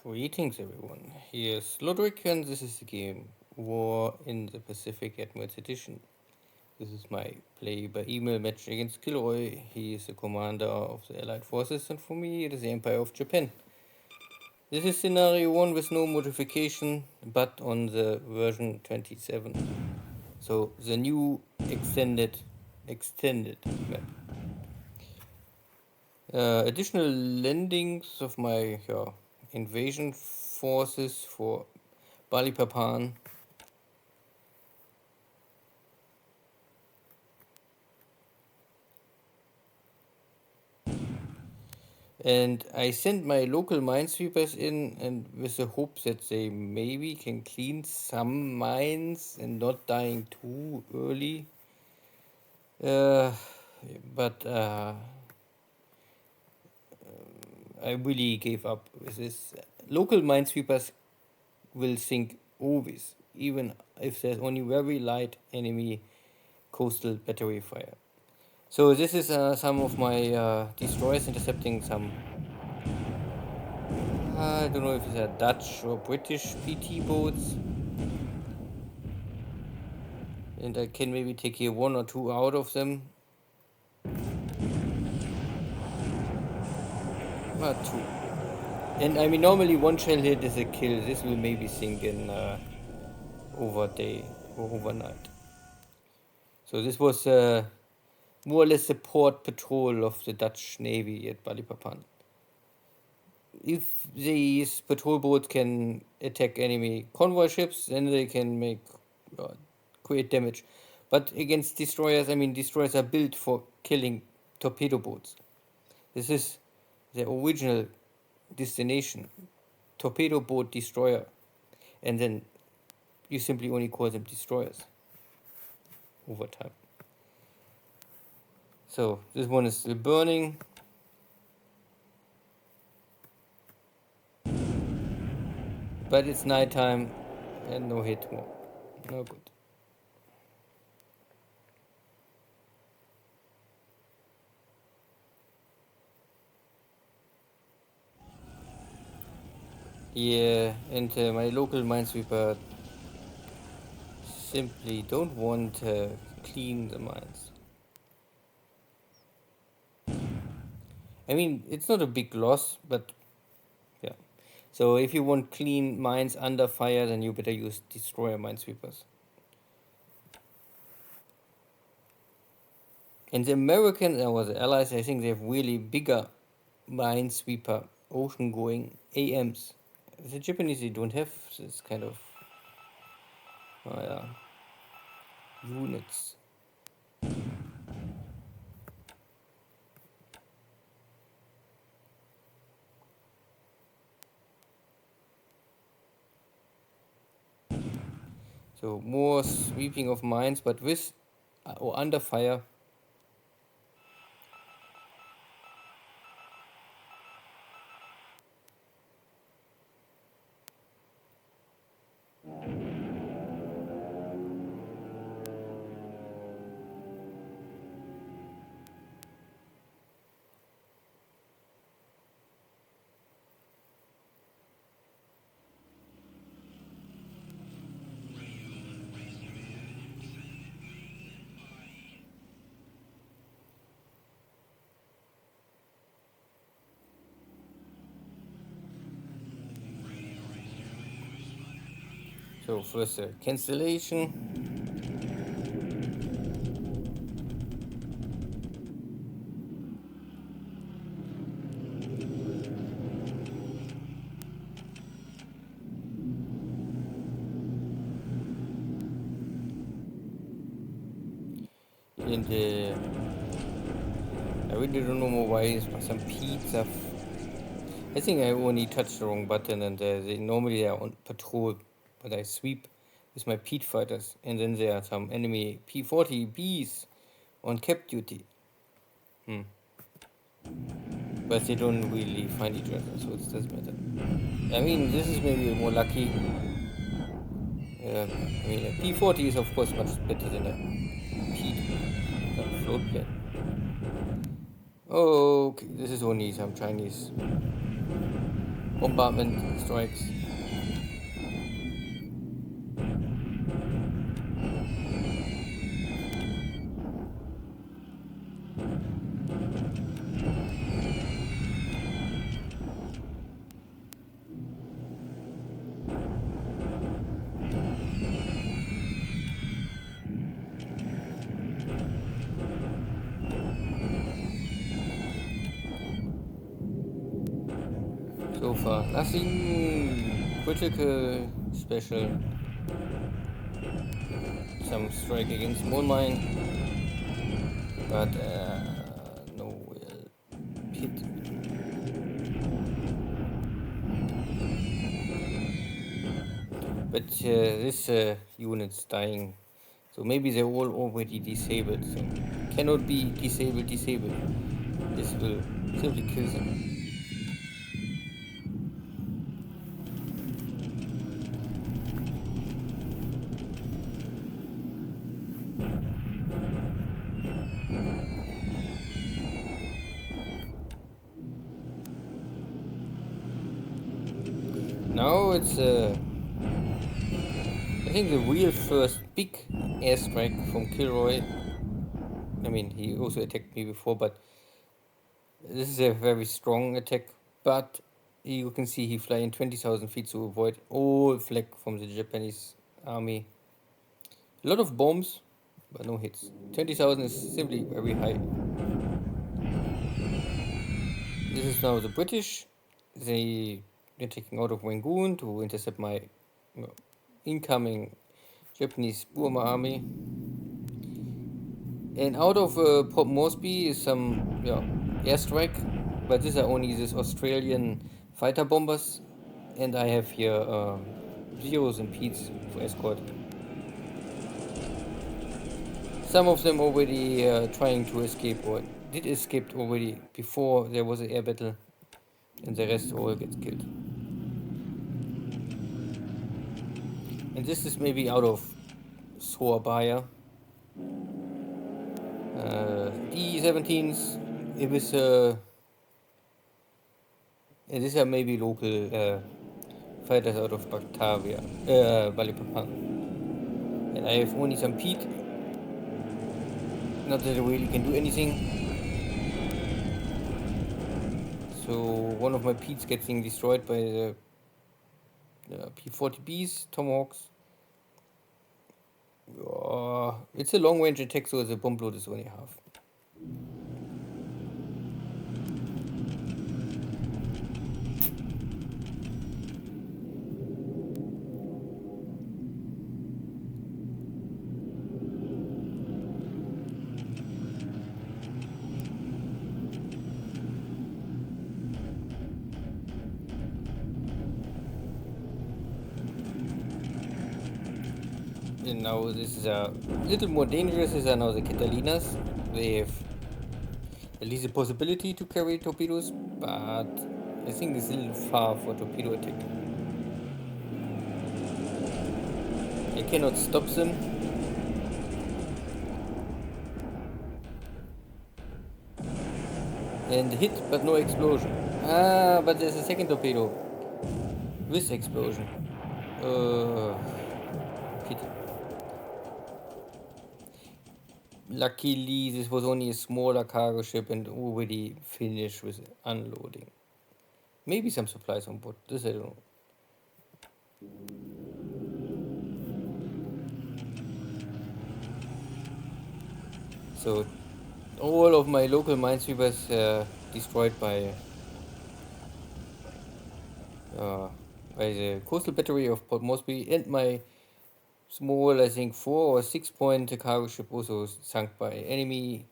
Greetings everyone, here's Lodric and this is the game War in the Pacific Admirals Edition. This is my play by email match against KilRoy. He is the commander of the Allied forces and for me it is the Empire of Japan. This is scenario 1 with no modification but on the version 27. So the new extended map. Additional landings of my invasion forces for Balikpapan. And I sent my local minesweepers in and with the hope that they maybe can clean some mines and not dying too early. But I really gave up with this. Local minesweepers will sink always, even if there's only very light enemy coastal battery fire. So this is some of my destroyers intercepting some, I don't know if these are Dutch or British PT boats. And I can maybe take here 1 or 2 out of them. But 2. And I mean, normally 1 shell hit is a kill. This will maybe sink in overday or overnight. So this was more or less the port patrol of the Dutch Navy at Balikpapan. If these patrol boats can attack enemy convoy ships, then they can make create damage. But against destroyers, I mean, destroyers are built for killing torpedo boats. This is the original destination, torpedo boat destroyer, and then you simply only call them destroyers over time. So this one is still burning. But it's nighttime and no hit more. No good. Yeah, and my local minesweeper simply don't want to clean the mines. I mean, it's not a big loss, but yeah. So if you want clean mines under fire, then you better use destroyer minesweepers. And the Americans or the Allies, I think they have really bigger minesweeper ocean-going AMs. The Japanese, they don't have this kind of units. So more sweeping of mines, but with or under fire. So first cancellation. And I really don't know why some pizza. I think I only touched the wrong button, and they normally are on patrol, but I sweep with my Pete fighters, and then there are some enemy P-40Bs on cap duty. But they don't really find each other, so it doesn't matter. I mean, this is maybe more lucky. I mean, a P-40 is of course much better than a Pete float plane. Okay, this is only some Chinese bombardment strikes. So far, nothing critical, special. Some strike against small mine, but no hit. But this unit's dying, so maybe they're all already disabled. So cannot be disabled. This will simply kill them. Now it's I think the real first big airstrike from KilRoy. I mean, he also attacked me before, but this is a very strong attack. But you can see he fly in 20,000 feet to avoid all flak from the Japanese army. A lot of bombs, but no hits. 20,000 is simply very high. This is now the British. They're taking out of Rangoon to intercept my incoming Japanese Burma army. And out of Port Moresby is some airstrike, but these are only these Australian fighter bombers, and I have here Zeros and Petes for escort. Some of them already trying to escape or did escape already before there was an air battle, and the rest all gets killed. And this is maybe out of Surabaya. D-17s, it was these are maybe local fighters out of Batavia, Balikpapan. And I have only some Pete. Not that I really can do anything. So one of my Pete's getting destroyed by the P-40Bs, Tomahawks. It's a long range attack, so the bomb load is only half. And now this is a little more dangerous. These are now the Catalinas. They have at least a possibility to carry torpedoes, but I think it's a little far for torpedo attack. I cannot stop them. And hit, but no explosion. But there's a second torpedo with explosion. Pity. Luckily, this was only a smaller cargo ship and already finished with unloading. Maybe some supplies on board. This I don't know. So all of my local minesweepers destroyed by the coastal battery of Port Moresby, and my small, I think 4 or 6 point cargo ship also sunk by enemy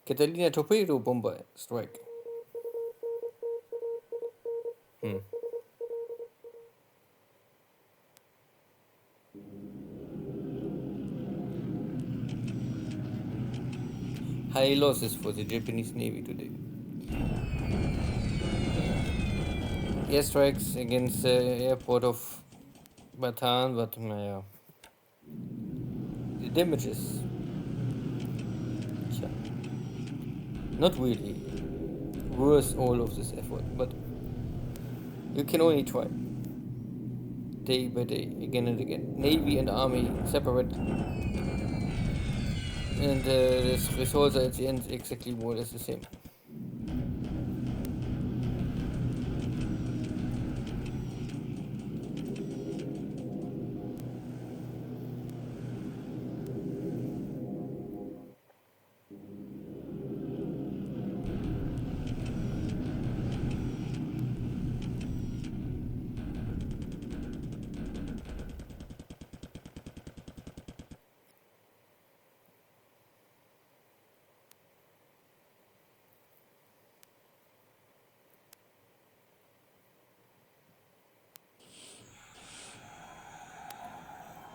Catalina torpedo bomber strike. High losses for the Japanese Navy today. Airstrikes against the airport of Bataan, but the damages, not really worth all of this effort, but You can only try. Day by day, again and again. Navy and Army separate. And the results are at the end exactly more or less the same.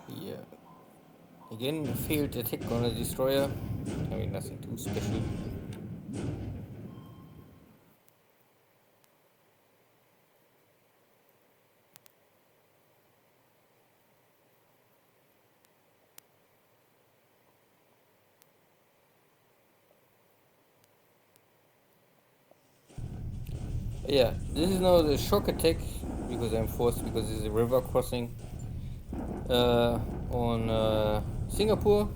Yeah. Again, failed attack on a destroyer. I mean, nothing too special. Yeah, this is now the shock attack because I'm forced because this is a river crossing on Singapore.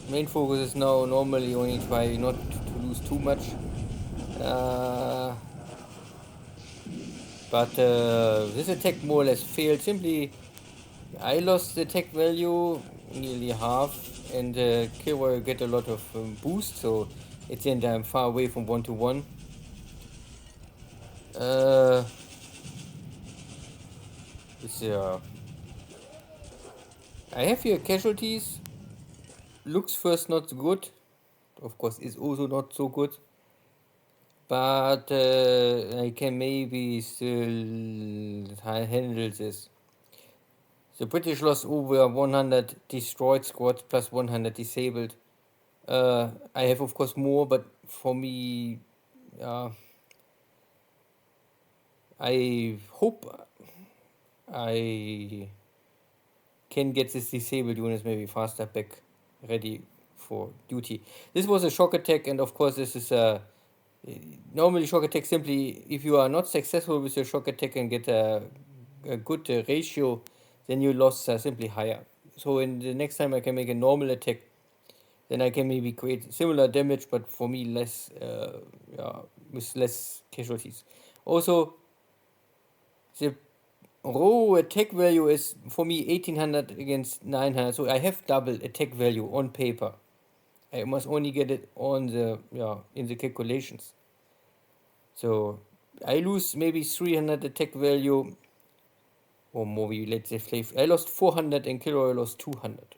Main focus is now normally only try not to lose too much. Uh, but this attack more or less failed. Simply, I lost the attack value nearly half, and KilRoy get a lot of boost. So at the end, I'm far away from 1-1. Uh, it's, I have here casualties. Looks first not good. Of course, is also not so good. But I can maybe still handle this. The British lost over 100 destroyed squads plus 100 disabled. I have of course more, but for me, I hope I can get this disabled units maybe faster back ready for duty. This was a shock attack, and of course this is a normally shock attack. Simply, if you are not successful with your shock attack and get a good ratio, then your losses are simply higher. So in the next time I can make a normal attack, then I can maybe create similar damage, but for me less, with less casualties. Also, the raw attack value is for me 1800 against 900, so I have double attack value on paper. I must only get it on the in the calculations. So I lose maybe 300 attack value, or maybe let's say I lost 400 and KilRoy lost 200.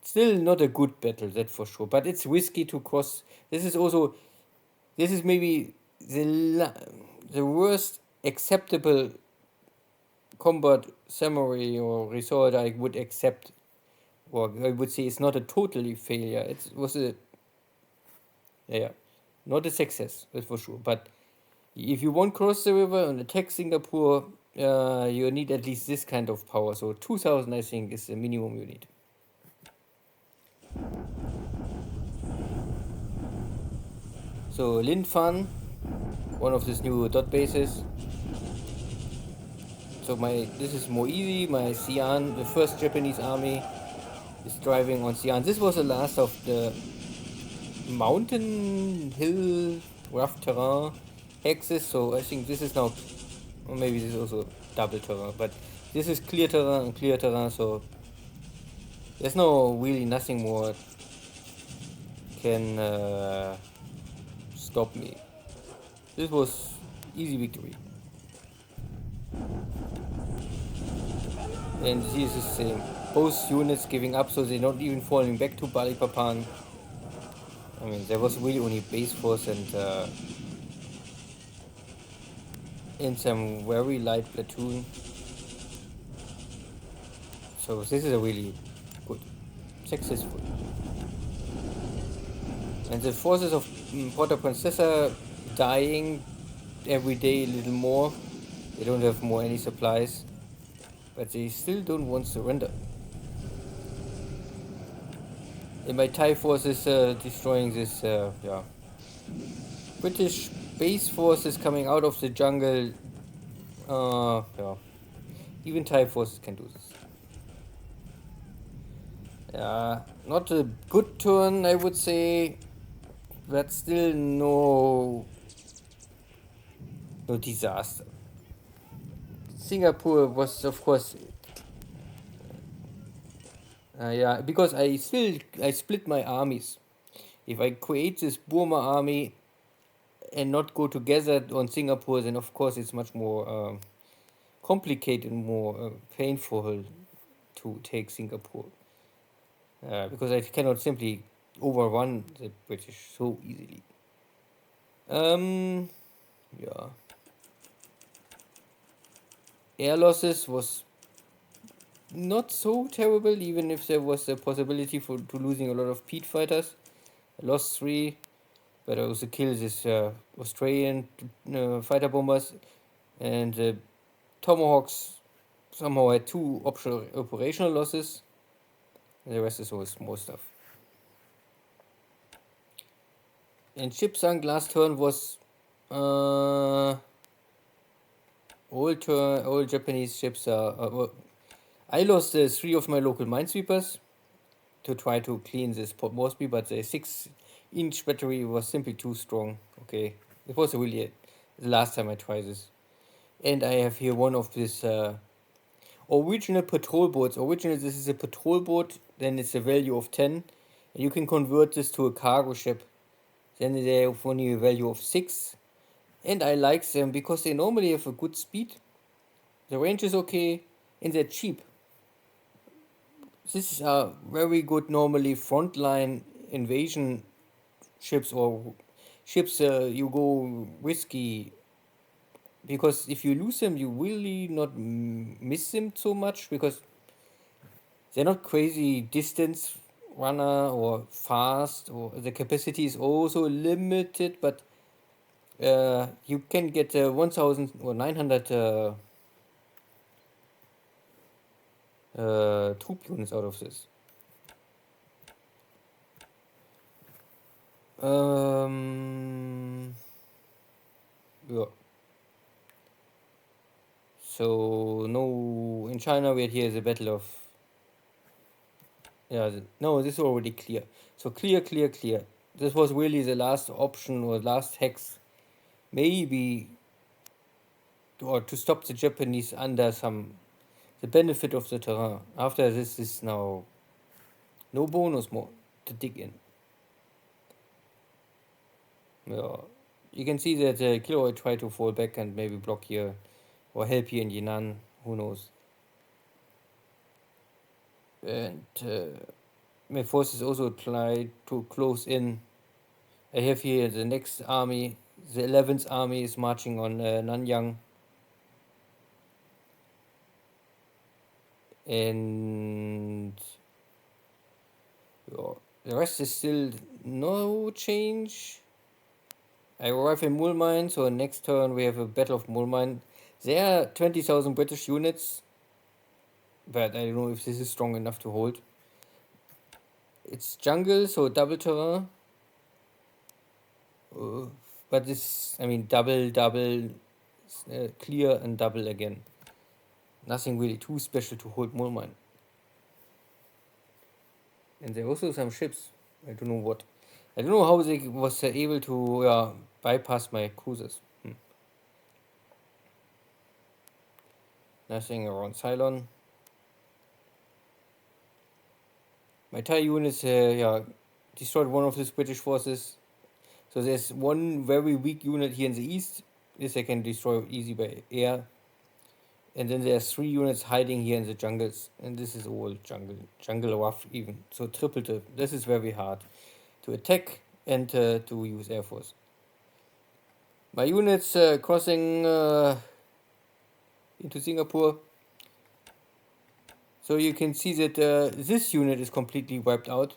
Still not a good battle, that for sure. But it's risky to cross. This is maybe the worst acceptable combat summary or result I would accept, or I would say it's not a totally failure. It was a not a success, that's for sure. But if you want cross the river and attack Singapore, you need at least this kind of power. So 2000, I think, is the minimum you need. So Linfan, one of these new dot bases. So this is more easy. My Xi'an, the first Japanese army, is driving on Xi'an. This was the last of the mountain, hill, rough terrain axis. So I think this is now, or maybe this is also double terrain, but this is clear terrain and clear terrain. So there's really nothing more can stop me. This was easy victory. And this is the same. Both units giving up, so they're not even falling back to Balikpapan. I mean, there was really only base force and some very light platoon. So this is a really good, successful. And the forces of Porta Princesa dying every day a little more. They don't have more any supplies, but they still don't want to surrender. And my Thai force is destroying this British base forces coming out of the jungle. Yeah. Even Thai forces can do this. Yeah, not a good turn, I would say, but still no disaster. Singapore was, of course, yeah, because I split my armies. If I create this Burma army and not go together on Singapore, then of course it's much more complicated and more painful to take Singapore. Because I cannot simply overrun the British so easily. Yeah. Air losses was not so terrible, even if there was a possibility to losing a lot of Pete fighters. I lost 3, but I also killed this Australian fighter bombers, and the Tomahawks somehow had 2 operational losses, and the rest is all small stuff. And ship sunk last turn was all Japanese ships. I lost 3 of my local minesweepers to try to clean this Port Moresby, but the 6-inch battery was simply too strong. Okay, it was really the last time I tried this. And I have here one of this original patrol boats. Originally, this is a patrol boat, then it's a value of 10. And you can convert this to a cargo ship. Then they have only a value of 6. And I like them because they normally have a good speed. The range is okay, and they're cheap. This is a very good normally frontline invasion ships, or ships you go risky, because if you lose them you really not miss them so much, because they're not crazy distance runner or fast, or the capacity is also limited, but you can get 1000 or 900 troop units out of this. Yeah. So no, in China we had here the battle of, yeah, no, this is already clear. So clear. This was really the last option or last hex, maybe, or to stop the Japanese under the benefit of the terrain. After this is now no bonus more to dig in. Yeah, you can see that KilRoy tried to fall back and maybe block here or help here in Yinan. Who knows? And my forces also try to close in. I have here the next army. The 11th army is marching on Nanyang. And the rest is still no change. I arrive in Mulmine, so next turn we have a Battle of Mulmine. There are 20,000 British units, but I don't know if this is strong enough to hold. It's jungle, so double terrain. But this, I mean, double, clear and double again. Nothing really too special to hold Mulmine. And there are also some ships. I don't know what. I don't know how they was able to bypass my cruisers. Nothing around Ceylon. My Thai units destroyed one of these British forces. So there's one very weak unit here in the east. This I can destroy easy by air. And then there's 3 units hiding here in the jungles. And this is all jungle rough even. So triple. This is very hard to attack and to use air force. My units crossing into Singapore. So you can see that this unit is completely wiped out.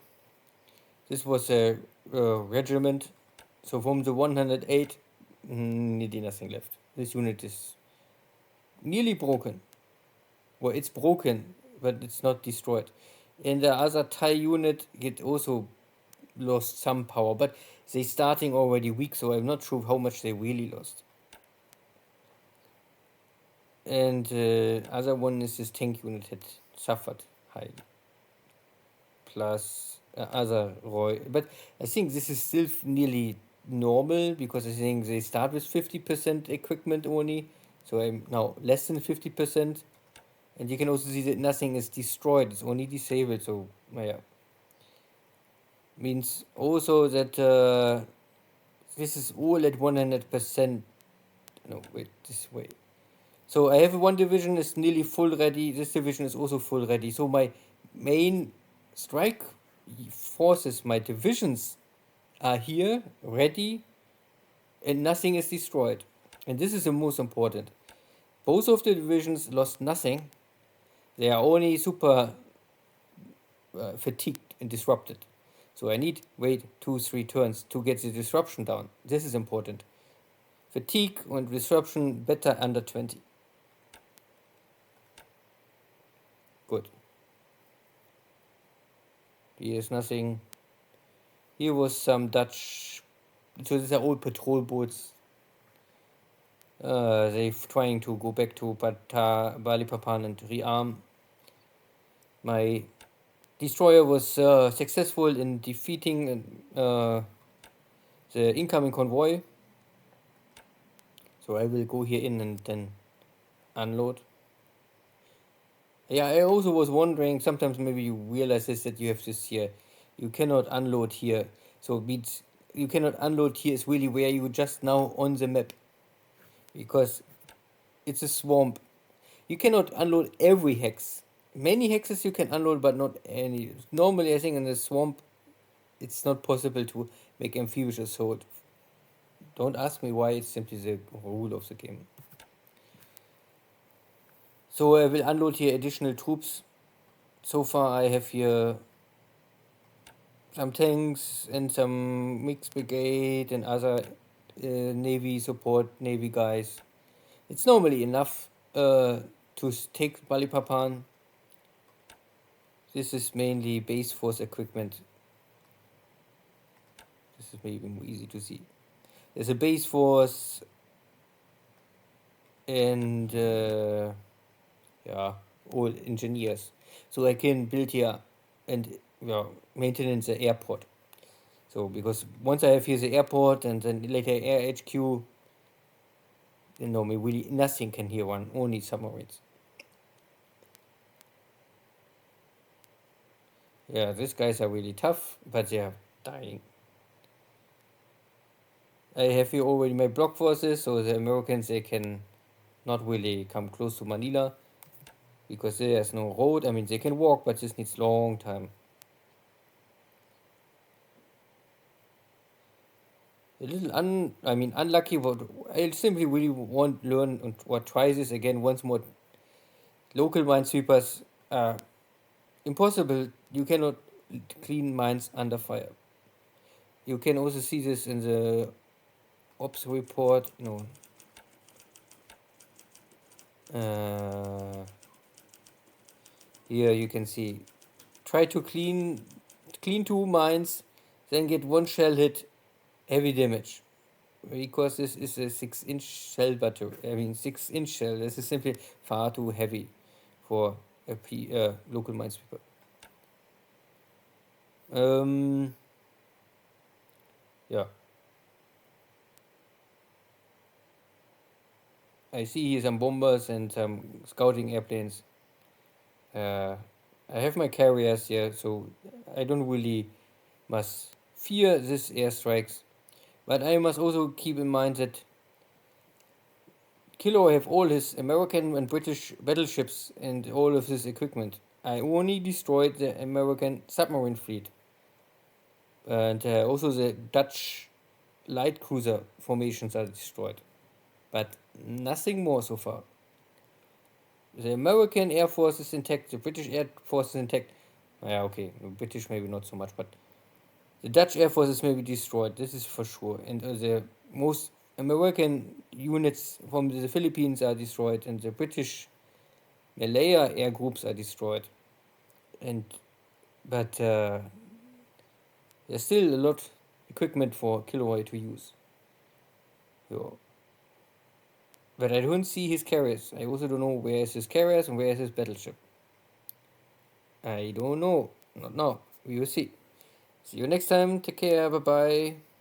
This was a regiment. So from the 108, nearly nothing left. This unit is nearly broken. Well, it's broken, but it's not destroyed. And the other Thai unit get also lost some power, but they starting already weak, so I'm not sure how much they really lost. And other one is this tank unit had suffered highly. Plus other Roy, but I think this is still nearly normal because I think they start with 50% equipment only, so I'm now less than 50%, and you can also see that nothing is destroyed; it's only disabled. So yeah, means also that this is all at 100%. No, wait, this way. So I have one division is nearly full ready. This division is also full ready. So my main strike forces, my divisions are here ready, and nothing is destroyed. And this is the most important. Both of the divisions lost nothing. They are only super fatigued and disrupted. So I need wait 2-3 turns to get the disruption down. This is important. Fatigue and disruption better under 20. Good. Here's nothing. Here was some Dutch. So these are old patrol boats. They're trying to go back to Balikpapan and rearm. My destroyer was successful in defeating the incoming convoy. So I will go here in and then unload. Yeah, I also was wondering, sometimes maybe you realize this, that you have this here. You cannot unload here. So it means you cannot unload here is really where you just now on the map. Because it's a swamp. You cannot unload every hex. Many hexes you can unload, but not any. Normally, I think in the swamp, it's not possible to make amphibious assault. Don't ask me why, it's simply the rule of the game. So I will unload here additional troops. So far I have here some tanks and some mixed brigade and other navy support, navy guys. It's normally enough to take Balikpapan. This is mainly base force equipment. This is maybe more easy to see. There's a base force and yeah, all engineers. So I can build here and maintenance the airport. So because once I have here the airport and then later air HQ, you know, me really nothing can here run, only submarines. Yeah, these guys are really tough, but they are dying. I have here already my block forces, so the Americans, they can not really come close to Manila because there's no road. I mean, they can walk, but this needs long time. A little unlucky. What I simply really want to learn and what try this again once more. Local minesweepers are impossible. You cannot clean mines under fire. You can also see this in the ops report. No. Here you can see. Try to clean 2 mines, then get 1 shell hit, heavy damage. Because this is a 6-inch shell battery. 6-inch shell. This is simply far too heavy for a local minesweeper. Yeah. I see here some bombers and some scouting airplanes. I have my carriers here, so I don't really must fear these airstrikes. But I must also keep in mind that KilRoy have all his American and British battleships and all of his equipment. I only destroyed the American submarine fleet. And also the Dutch light cruiser formations are destroyed. But nothing more so far. The American Air Force is intact, the British Air Force is intact. Yeah, okay, the British maybe not so much, but the Dutch Air Force is maybe destroyed, this is for sure. And the most American units from the Philippines are destroyed, and the British Malaya air groups are destroyed. But There's still a lot equipment for KilRoy to use. So, but I don't see his carriers. I also don't know where is his carriers and where is his battleship. I don't know. Not now. We will see. See you next time. Take care. Bye bye.